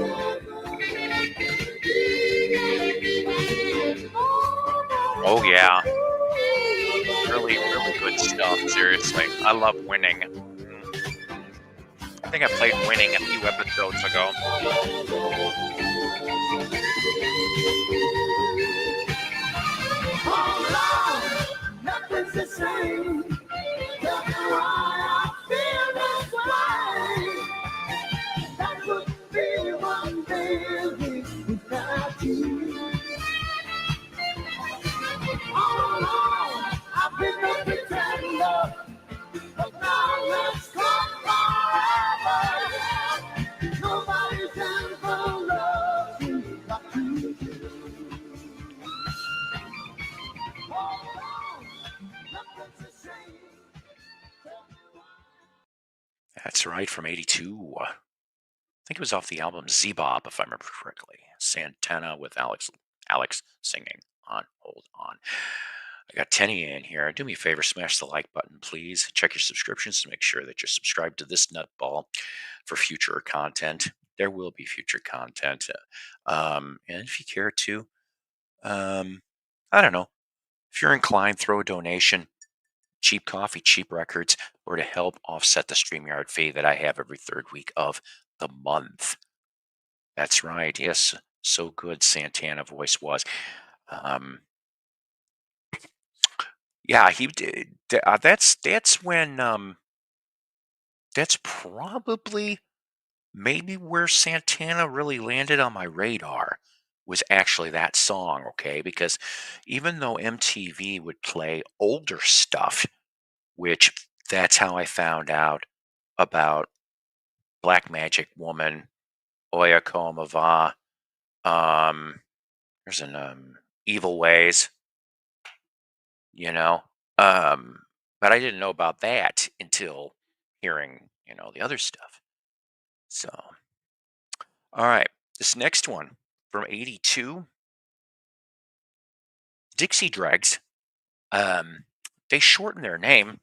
Oh, yeah. Really, really good stuff. Seriously. I love Winning. I think I played Winning a few episodes ago. Nothing's the same. Tell me why I feel this way. That could be one day without you. All along, I've been a pretender, but now let's come forever. Nobody's ever loved you like you do. Hold on, nothing's the same. Tell me why. That's right, from 82. I think it was off the album Z-Bop, if I remember correctly. Santana with Alex singing on Hold On. I got Tenny in here. Do me a favor, smash the like button, please. Check your subscriptions to make sure that you're subscribed to this nutball for future content. There will be future content. And if you care to, I don't know, if you're inclined, throw a donation. Cheap coffee, cheap records, or to help offset the StreamYard fee that I have every third week of the month. That's right. Yes, so good Santana voice was. Yeah, he did. That's when that's probably maybe where Santana really landed on my radar was actually that song, okay? Because even though MTV would play older stuff, which that's how I found out about Black Magic Woman, Oya Komava, um, there's an Evil Ways, you know. Um, but I didn't know about that until hearing, the other stuff. So, all right, this next one from '82, Dixie Dregs. Um, they shortened their name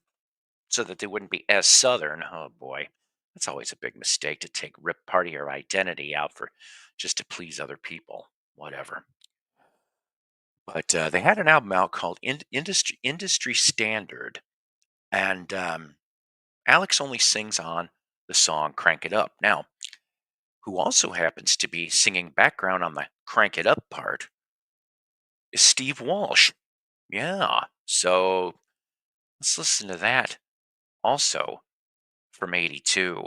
so that they wouldn't be as Southern. Oh boy, that's always a big mistake to rip part of your identity out for just to please other people. Whatever. But they had an album out called Industry Standard, and Alex only sings on the song "Crank It Up." Now, who also happens to be singing background on the "Crank It Up" part is Steve Walsh. Yeah, so let's listen to that also from '82.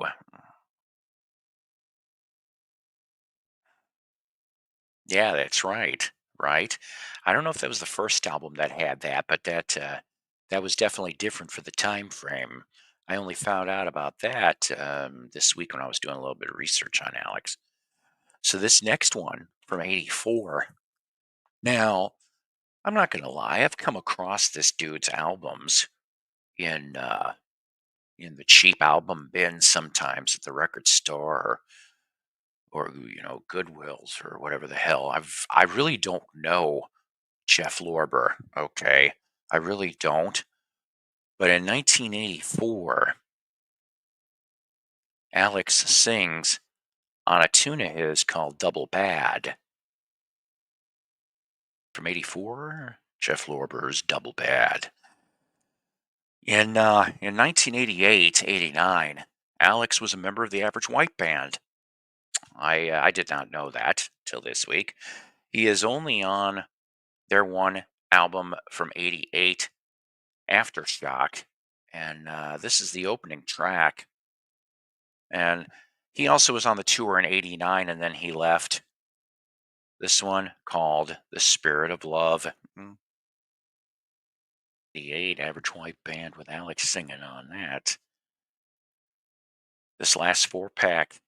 Yeah, that's right. Right. I don't know if that was the first album that had that, but that was definitely different for the time frame. I only found out about that this week when I was doing a little bit of research on Alex. So this next one from '84. Now, I'm not going to lie. I've come across this dude's albums in in the cheap album bin sometimes at the record store or Goodwills or whatever the hell. I really don't know Jeff Lorber, okay? I really don't. But in 1984, Alex sings on a tune of his called Double Bad. From '84, Jeff Lorber's Double Bad. In 1988, '89, Alex was a member of the Average White Band. I did not know that till this week. He is only on their one album from '88, Aftershock, and this is the opening track. And he also was on the tour in '89, and then he left. This one called "The Spirit of Love." '88 Average White Band with Alex singing on that. This last four pack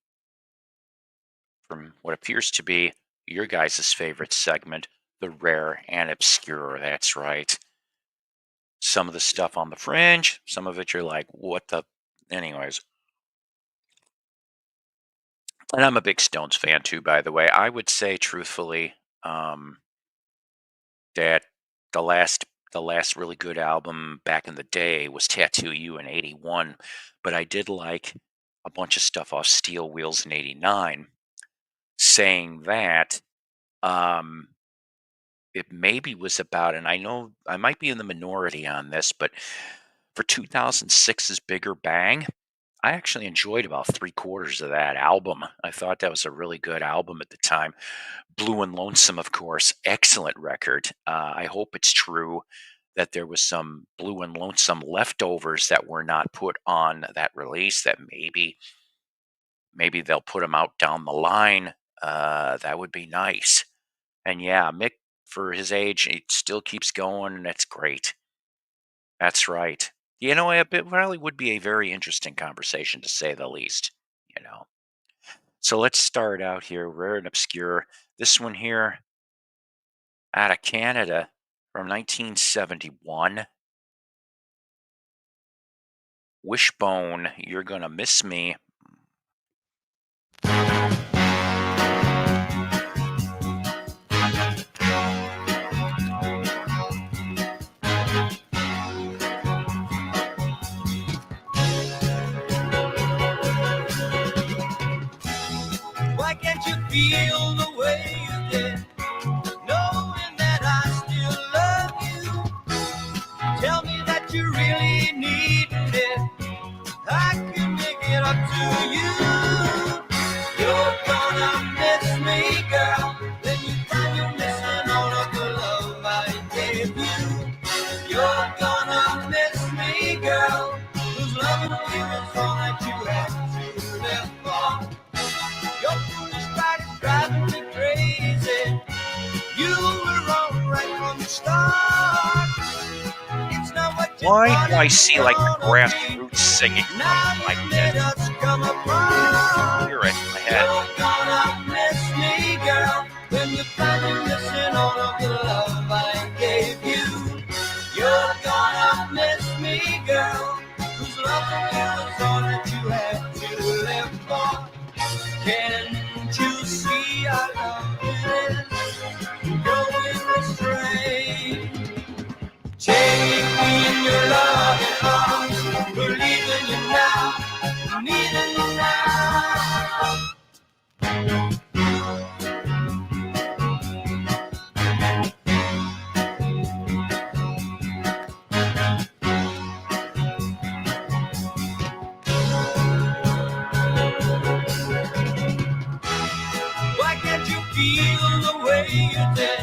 from what appears to be your guys' favorite segment, the rare and obscure. That's right. Some of the stuff on the fringe, some of it you're like, what the? Anyways. And I'm a big Stones fan too, by the way. I would say truthfully that the last the last really good album back in the day was Tattoo You in '81, but I did like a bunch of stuff off Steel Wheels in '89. Saying that, um, it maybe was about, and I know I might be in the minority on this, but for 2006's Bigger Bang, I actually enjoyed about three quarters of that album. I thought that was a really good album at the time. Blue and Lonesome, of course, excellent record. I hope it's true that there was some Blue and Lonesome leftovers that were not put on that release. That maybe they'll put them out down the line. That would be nice. And yeah, Mick, for his age, he still keeps going, and that's great. That's right. It really would be a very interesting conversation to say the least. You know. So let's start out here, rare and obscure. This one here, out of Canada, from 1971. Wishbone, You're Gonna Miss Me. Why can't you feel the way you did, knowing that I still love you? Tell me that you really need it. I can make it up to you. You're gonna miss me, girl. Then you find you're missing all of the love I gave you. You're gonna miss me, girl. 'Cause loving you is all that you have to live for. Why do I see like the grassroots singing something like this? Hear it in my head. You're gonna miss me, girl, when you finally missing all of the love I gave you. You're gonna miss me, girl, whose love is all that you have to live for. Can't you see our love is going astray? Take me in your loving arms, believing you now, needing you now. Why can't you feel the way you did,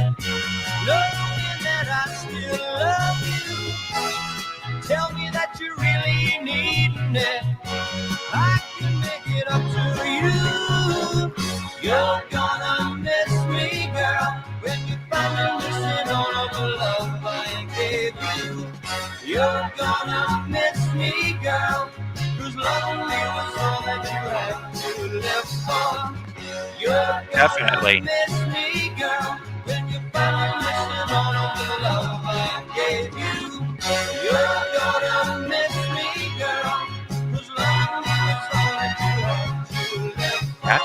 knowing that I still love you? Tell me that you really need it. I can make it up to you. You're gonna miss me, girl, when you finally listen all of the love I gave you. You're gonna miss me, girl, whose lonely was all that you had to live for. You're gonna Definitely. miss me, girl, when you finally listen all of the love I gave you. You're gonna miss me, girl, whose lonely was all that you had to live for.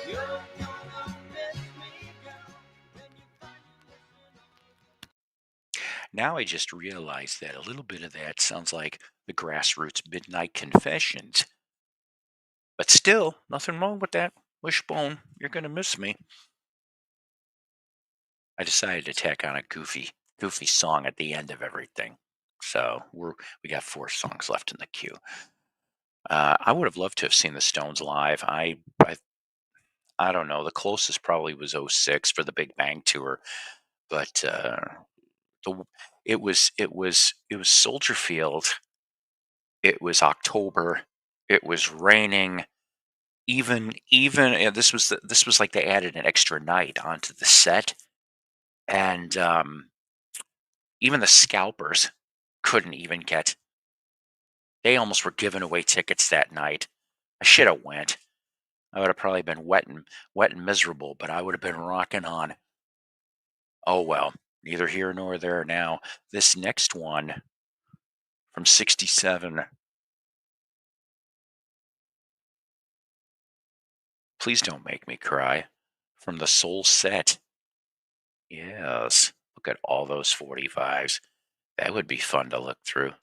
You're gonna miss me, girl, when you finally listen. Now I just realized that a little bit of that sounds like the Grassroots Midnight Confessions. But still, nothing wrong with that. Wishbone, you're going to miss me. I decided to tack on a goofy song at the end of everything. So we got 4 songs left in the queue. I would have loved to have seen the Stones live. I don't know. The closest probably was '06 for the Big Bang tour, but it was Soldier Field. It was October. It was raining. Even this was like they added an extra night onto the set, and even the scalpers couldn't even get. They almost were giving away tickets that night. I should have went. I would have probably been wet and miserable, but I would have been rocking on. Oh well, neither here nor there now. This next one from '67. Please don't make me cry. From the Soul Set. Yes. Look at all those 45s. That would be fun to look through.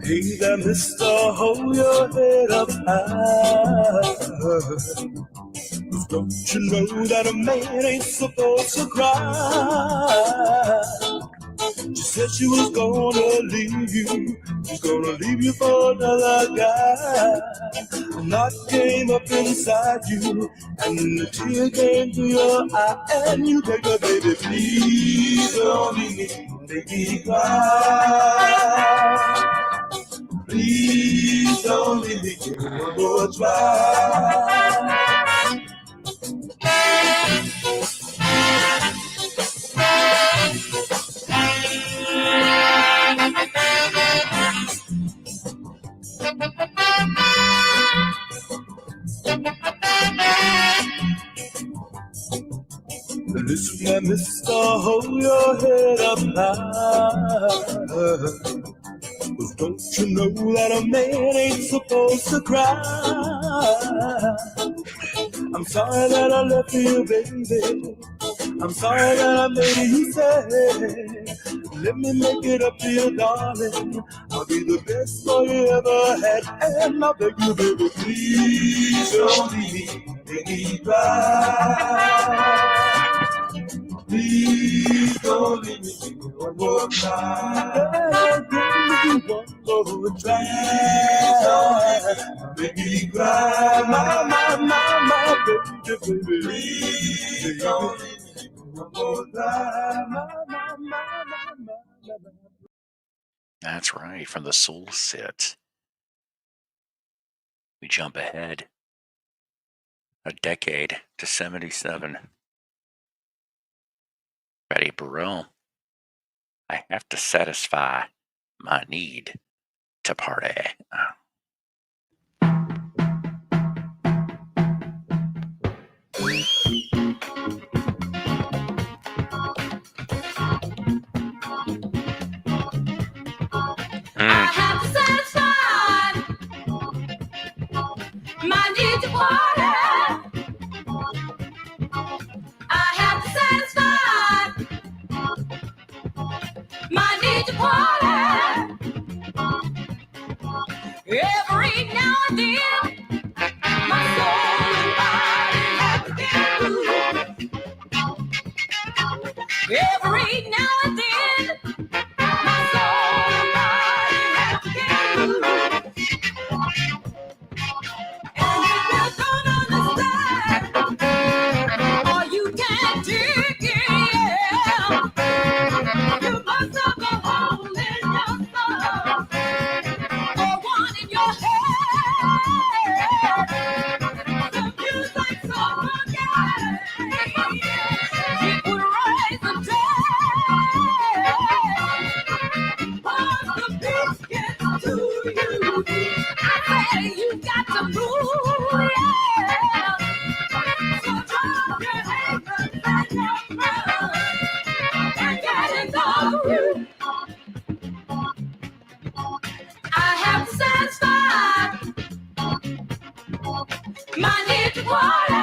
Hey there, mister, hold your head up high. 'Cause don't you know that a man ain't supposed to cry? She said she was gonna leave you. She's gonna leave you for another guy. And I came up inside you, and the tear came to your eye, and you begged her, baby, please don't leave me, make me cry. Please don't leave me, give me one more try. Listen, now, mister, hold your head up high. 'Cause don't you know that a man ain't supposed to cry? I'm sorry that I left you, baby. I'm sorry that I made you sad. Let me make it up to you, darling. I'll be the best boy you ever had. And I beg you, baby, please don't leave me, make me cry. Please don't leave me, give me one more try. Give me one more try. Make me cry, my baby, baby. Please don't leave me, give me one more try. That's right, from the Soul Sit. We jump ahead a decade to 77. Betty Burrell, I have to satisfy my need to party. I have to satisfy my need to party. I have to satisfy my need to party. Every now and then, my soul and body have to get moved. Every now and then, my soul and body have to get moved. And if you don't understand, or you can't dig it, you must have a hole in your soul, or one in your head. The music's so funky, it would raise the dead. Once the beat gets to you, I say you got to move, yeah. So drop your hatred and your pride and get into the groove. I have to satisfy my need to party.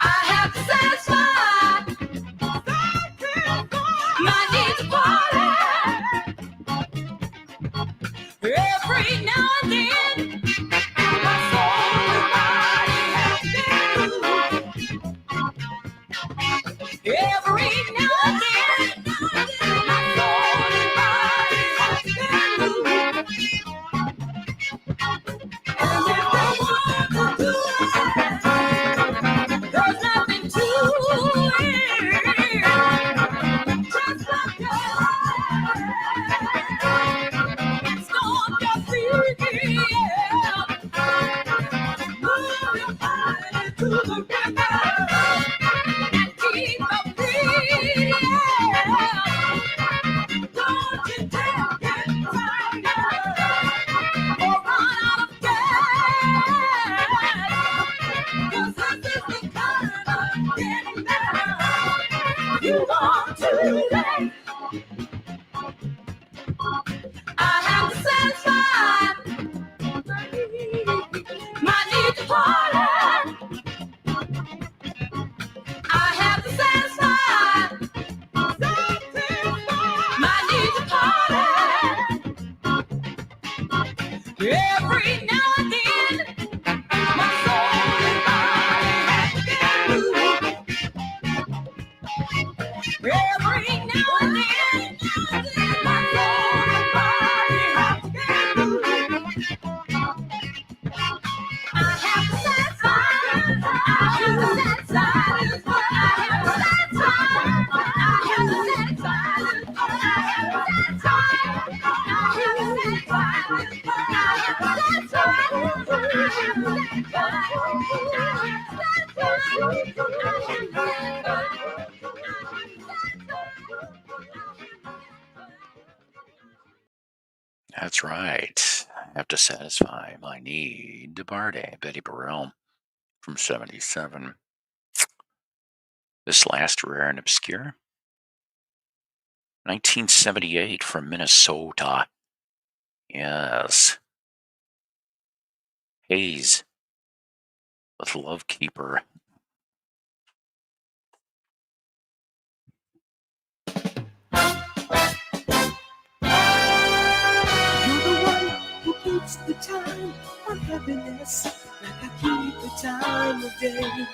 I have to satisfy my need to party. Every now and then, my soul and body have to move. Every now and then, my soul and body have to move. And if they want to do it, there's nothing to it. Just like your storm your feet, yeah. Move your body to the rhythm and keep a beat, yeah. Don't you dare get tired or run out of gas, 'cause this is the kind of getting better you want to live. I have to satisfy my need to party. I have to satisfy my need to party. Every now and then, my soul and body have to get moved. Every now and then, my soul and body have to get moved. I have to satisfy. I have to satisfy. I have to satisfy. I have to satisfy. I have to That's right. I have to satisfy my need to party. Betty Burrell from 77. This last rare and obscure. 1978 from Minnesota. Yes. Hayes with Love Keeper. You're the one who keeps the time of happiness, like I keep the time of day.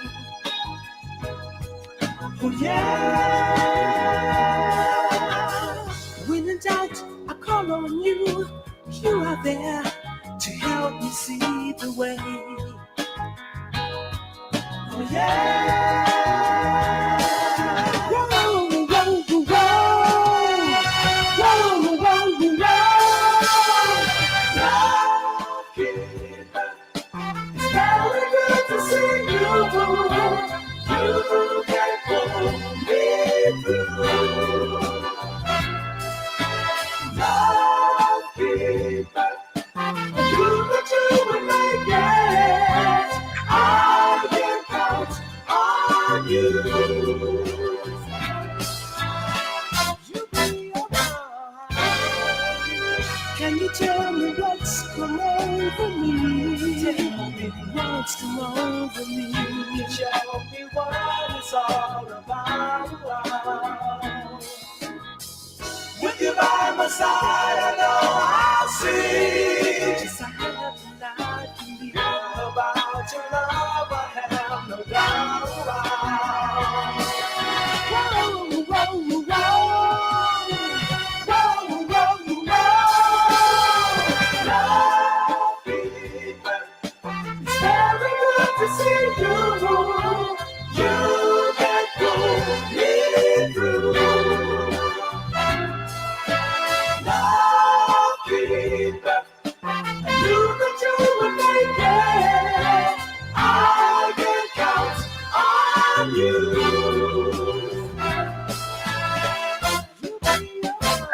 Oh yeah. When in doubt, I call on you. You are there to help me see the way. Oh yeah. Whoa, whoa, whoa, whoa. wants to know me. Tell me what it's all about. With you by my side, I know I'll see. Just I have tonight to be about your love, I have no doubt. Whoa, whoa, whoa, whoa, whoa, whoa. Love fever, it's very good to see you. You can pull me through. Love fever, I knew that you would make it. I can count on you.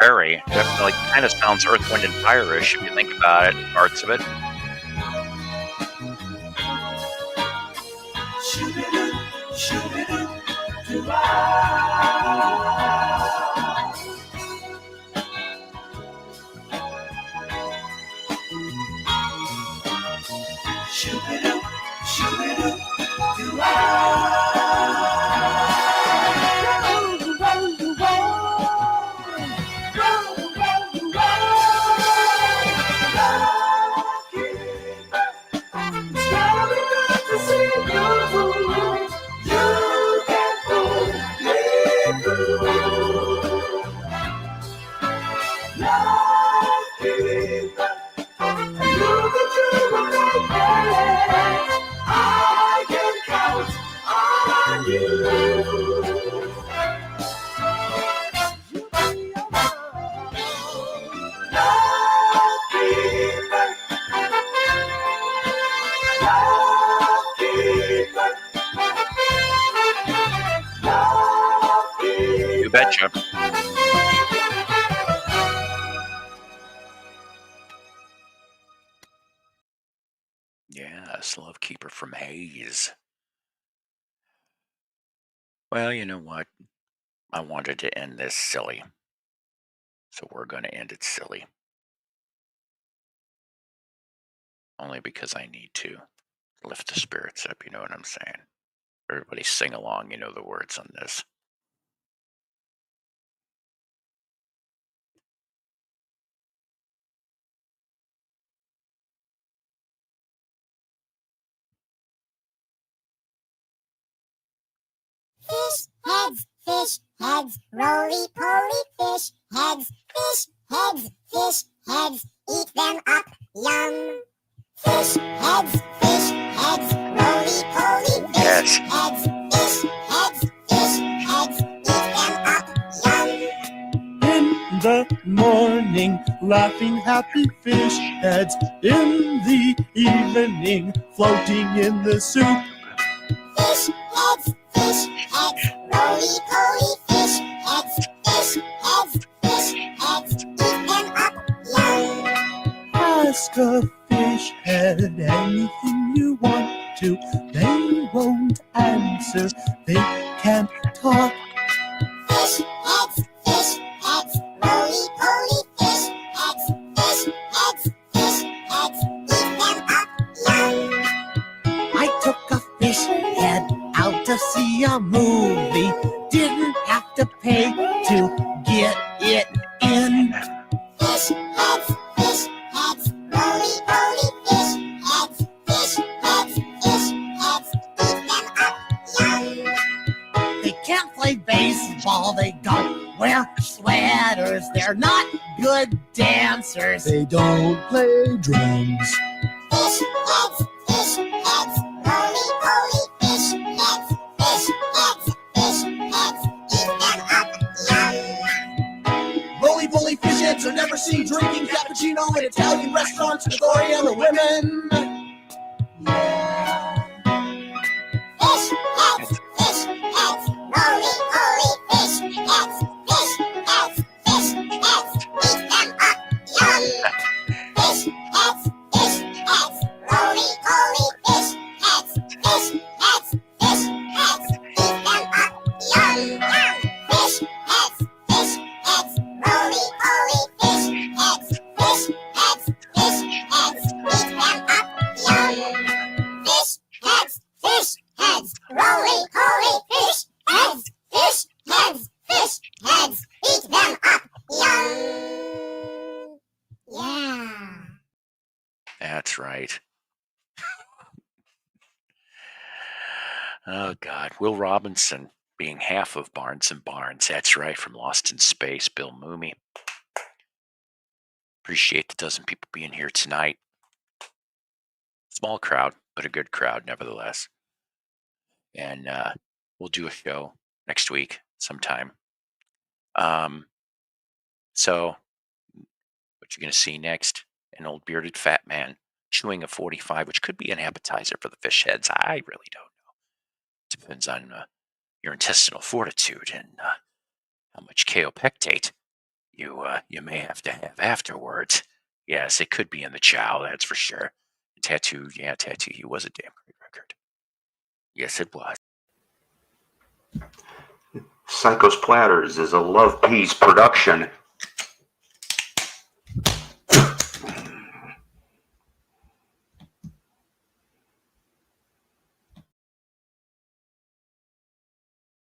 Harry definitely kind of sounds Earth, Wind, and Fire-ish if you think about it, parts of it. Shoot-a-doo, shoot-a-doo, do-I. Shoot-a-doo, shoot-a-doo, do-I. I can count on you. Love keeper, love keeper, love keeper. You betcha. Yes, Love Keeper from Hayes. Well, you know what? I wanted to end this silly, so we're going to end it silly. Only because I need to lift the spirits up, you know what I'm saying? Everybody sing along, you know the words on this. Fish heads, roly-poly fish heads, eat them up, yum. Fish heads, roly-poly fish Yes. heads, eat them up, yum. In the morning, laughing happy fish heads. In the evening, floating in the soup. Fish heads, roly-poly fish heads, eat them up, yum. Ask a fish head anything you want to. They won't answer, they can't talk. Fish heads, roly-poly fish heads, eat them up, yum. I took a fish head out to see a movie. Didn't have to pay to get it in. Fish heads, roly-poly fish heads, eat them up, yum. They can't play baseball, they don't wear sweaters. They're not good dancers. They don't play drums. Fish heads, roly-poly fish heads, eat them up, yum. Roly-poly fish heads are never seen drinking cappuccino in Italian restaurants with Oriental women. Fish heads, roly-poly fish heads, eat them up, yum. Fish heads, roly-poly fish heads, eat them up, yum. Fish heads, roly-poly fish heads, eat them up, yum. Oh, God. Will Robinson being half of Barnes and Barnes. That's right, from Lost in Space, Bill Mooney. Appreciate the dozen people being here tonight. Small crowd, but a good crowd nevertheless. And we'll do a show next week sometime. So what you're going to see next, an old bearded fat man chewing a 45, which could be an appetizer for the fish heads. I really don't know. Depends on your intestinal fortitude and how much kaopectate you may have to have afterwards. Yes, it could be in the chow, that's for sure. Tattoo, yeah, Tattoo, he was a damn great record. Yes, it was. Psycho's Platters is a Love Peace production.